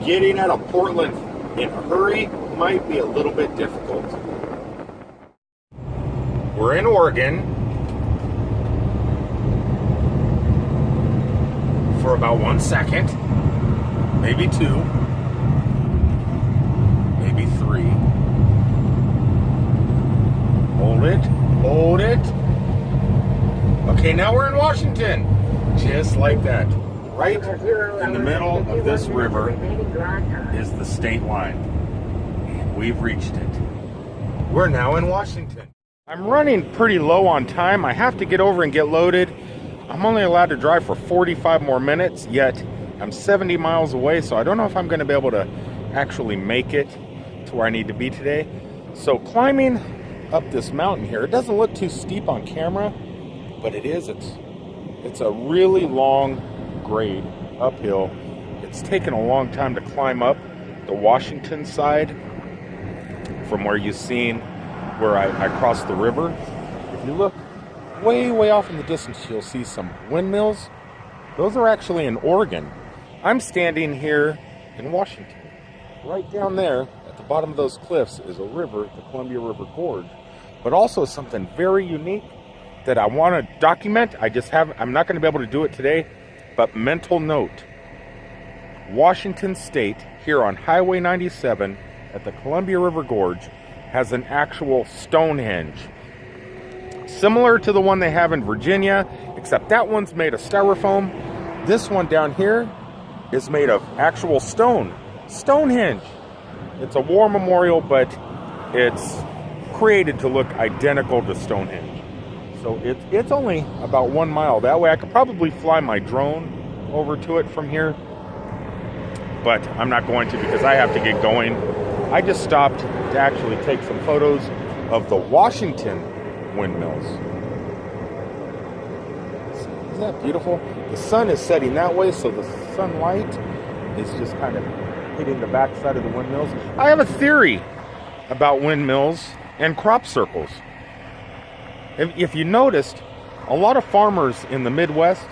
getting out of Portland in a hurry might be a little bit difficult. We're in Oregon for about 1 second, maybe 2, maybe 3. Hold it, hold it. Okay, now we're in Washington. Just like that. Right in the middle of this river is the state line. And we've reached it. We're now in Washington. I'm running pretty low on time. I have to get over and get loaded. I'm only allowed to drive for 45 more minutes, yet I'm 70 miles away, so I don't know if I'm going to be able to actually make it to where I need to be today. So climbing up this mountain here, it doesn't look too steep on camera, but it is. It's a really long grade uphill. It's taken a long time to climb up the Washington side from where you've seen where I crossed the river. If you look way off in the distance, you'll see some windmills. Those are actually in Oregon. I'm standing here in Washington. Right down there at the bottom of those cliffs is a river, the Columbia River Gorge, but also something very unique that I want to document. I'm not going to be able to do it today, but mental note. Washington State, here on Highway 97 at the Columbia River Gorge, has an actual Stonehenge. Similar to the one they have in Virginia, except that one's made of styrofoam. This one down here is made of actual stone. Stonehenge. It's a war memorial, but it's created to look identical to Stonehenge. So it's only about 1 mile that way. I could probably fly my drone over to it from here, but I'm not going to because I have to get going. I just stopped to actually take some photos of the Washington windmills. Isn't that beautiful? The sun is setting that way, so the sunlight is just kind of hitting the backside of the windmills. I have a theory about windmills and crop circles. If you noticed, a lot of farmers in the Midwest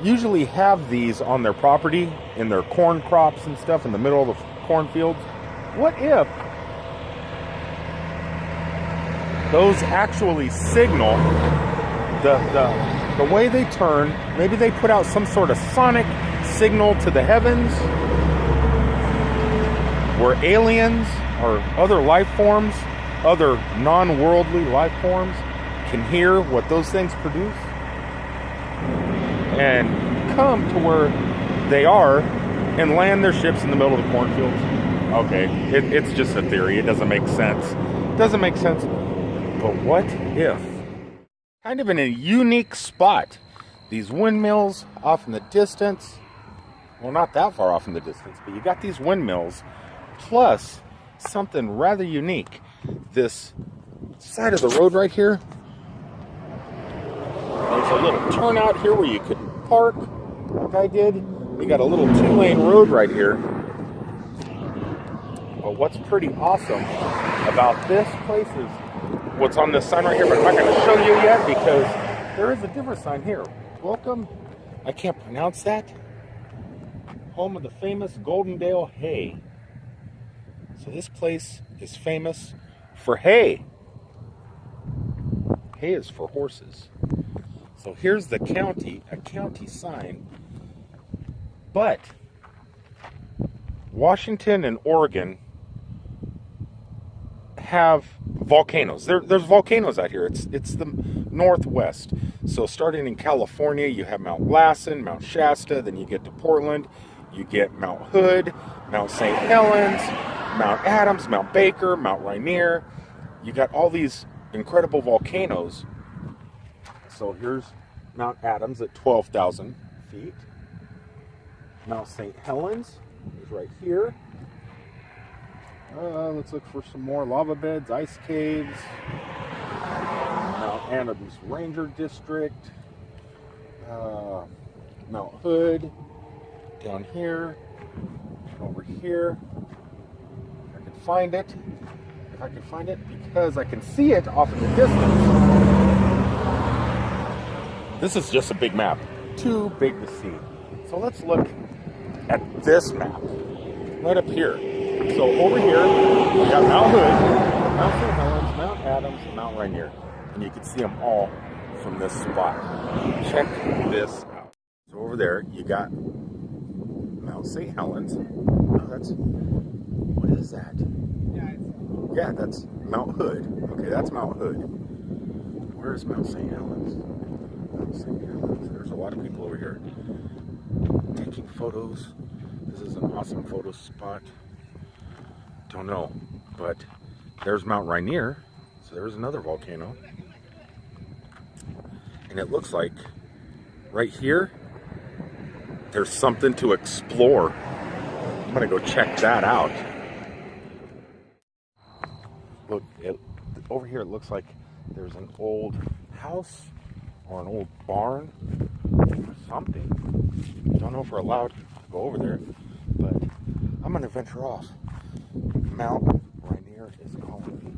usually have these on their property, in their corn crops and stuff, in the middle of the cornfields. What if those actually signal the way they turn? Maybe they put out some sort of sonic signal to the heavens where aliens or other life forms, other non-worldly life forms, can hear what those things produce and come to where they are and land their ships in the middle of the cornfields. Okay, it's just a theory. It doesn't make sense. It doesn't make sense. But what if? Kind of in a unique spot. These windmills off in the distance. Well, not that far off in the distance, but you got these windmills plus something rather unique. This side of the road right here, there's a little turnout here where you could park like I did. You got a little 2-lane road right here. But what's pretty awesome about this place is what's on this sign right here, but I'm not going to show you yet because there is a different sign here. Welcome, I can't pronounce that, home of the famous Goldendale hay. So this place is famous for hay. Hay is for horses. So here's the county, a county sign. But Washington and Oregon have volcanoes. There's volcanoes out here. It's the Northwest. So starting in California, you have Mount Lassen, Mount Shasta, then you get to Portland, you get Mount Hood, Mount St. Helens, Mount Adams, Mount Baker, Mount Rainier. You got all these incredible volcanoes. So here's Mount Adams at 12,000 feet. Mount St. Helens is right here. Let's look for some more lava beds, ice caves. Mount Adams Ranger District. Mount Hood. Down here. Over here. If I can find it. If I can find it, because I can see it off in the distance. This is just a big map. Too big to see. So let's look at this map. Right up here. So over here, we got Mount Hood, Mount St. Helens, Mount Adams, and Mount Rainier. And you can see them all from this spot. Check this out. So over there, you got Mount St. Helens. Oh, what is that? Yeah, that's Mount Hood. Okay, that's Mount Hood. Where's Mount St. Helens? Mount St. Helens. There's a lot of people over here taking photos. This is an awesome photo spot. Don't know, but there's Mount Rainier. So there's another volcano. And it looks like right here, there's something to explore. I'm gonna go check that out. Look, over here it looks like there's an old house or an old barn or something. Don't know if we're allowed to go over there, but I'm gonna venture off. Mount Rainier is calling me.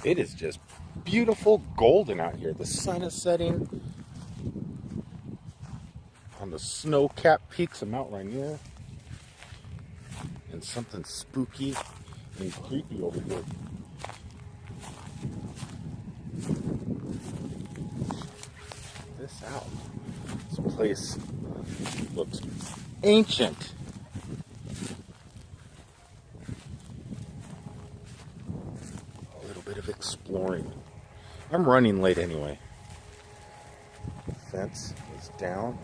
It is just beautiful golden out here. The sun is setting on the snow-capped peaks of Mount Rainier. And something spooky and creepy over here. Check this out. This place looks ancient. A little bit of exploring. I'm running late anyway. The fence is down.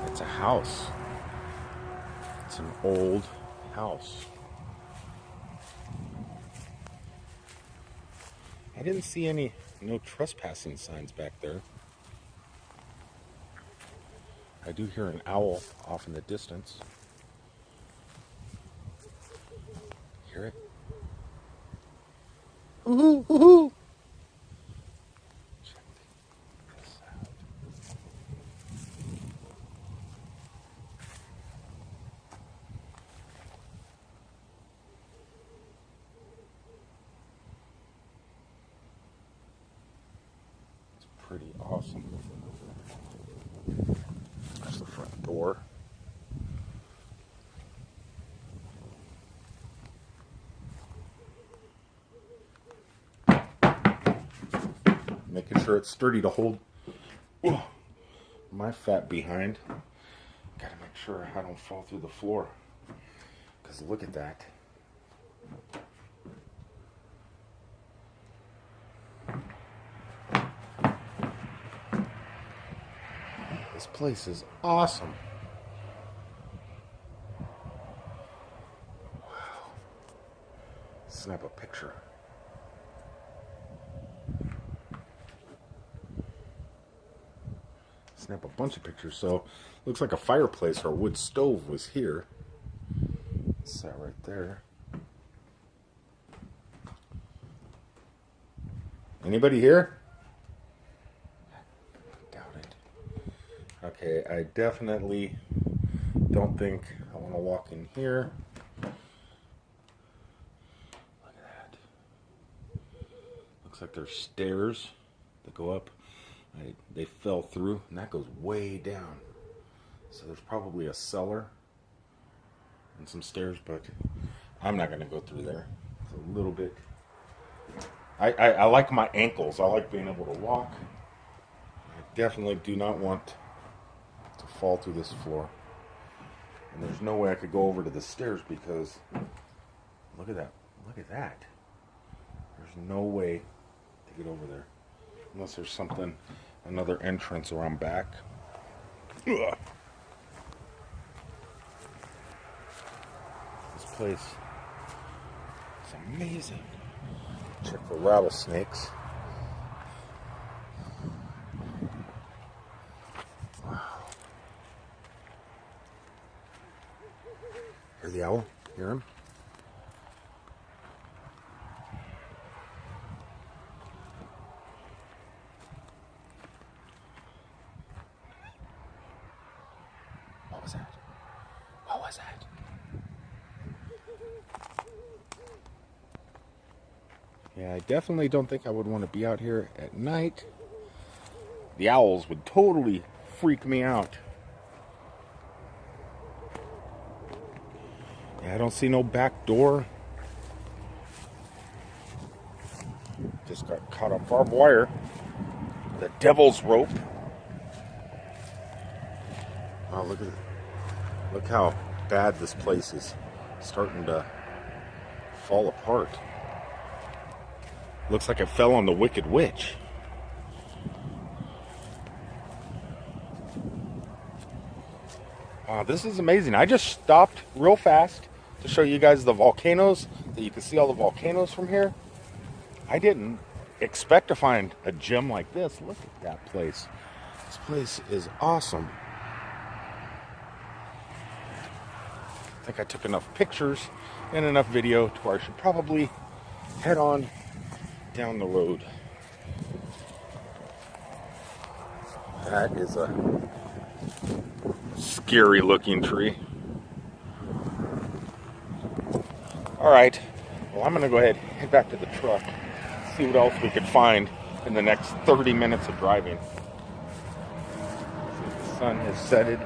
It's a house. It's an old house. I didn't see no trespassing signs back there. I do hear an owl off in the distance. Hear it? Woohoo! Woohoo! Check this out. It's pretty awesome. There's the front door. Making sure it's sturdy to hold my fat behind. Gotta make sure I don't fall through the floor. Because look at that. This place is awesome. Wow. Snap a picture. Snap a bunch of pictures. So looks like a fireplace or a wood stove was here. It's that right there. Anybody here? Doubt it. Okay, I definitely don't think I want to walk in here. Look at that. Looks like there's stairs that go up. They fell through, and that goes way down. So there's probably a cellar and some stairs, but I'm not going to go through there. It's a little bit... I like my ankles. I like being able to walk. I definitely do not want to fall through this floor. And there's no way I could go over to the stairs because... Look at that. Look at that. There's no way to get over there. Unless there's something, another entrance around back. Ugh. This place is amazing. Check for rattlesnakes. Wow. Hear the owl? Hear him? What was that? was that? Yeah, I definitely don't think I would want to be out here at night. The owls would totally freak me out. Yeah, I don't see no back door. Just got caught on barbed wire. The devil's rope. Oh, look how bad this place is starting to fall apart. Looks like it fell on the Wicked Witch. Wow, this is amazing. I just stopped real fast to show you guys the volcanoes, that you can see all the volcanoes from here. I didn't expect to find a gem like this. Look at that place. This place is awesome. I think I took enough pictures and enough video to where I should probably head on down the road. That is a scary looking tree. Alright, well, I'm gonna go ahead and head back to the truck, see what else we could find in the next 30 minutes of driving. The sun has setted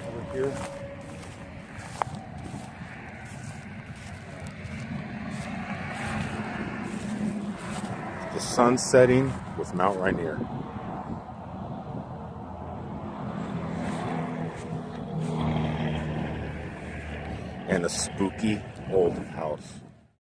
over here. The sun setting with Mount Rainier. And a spooky old house.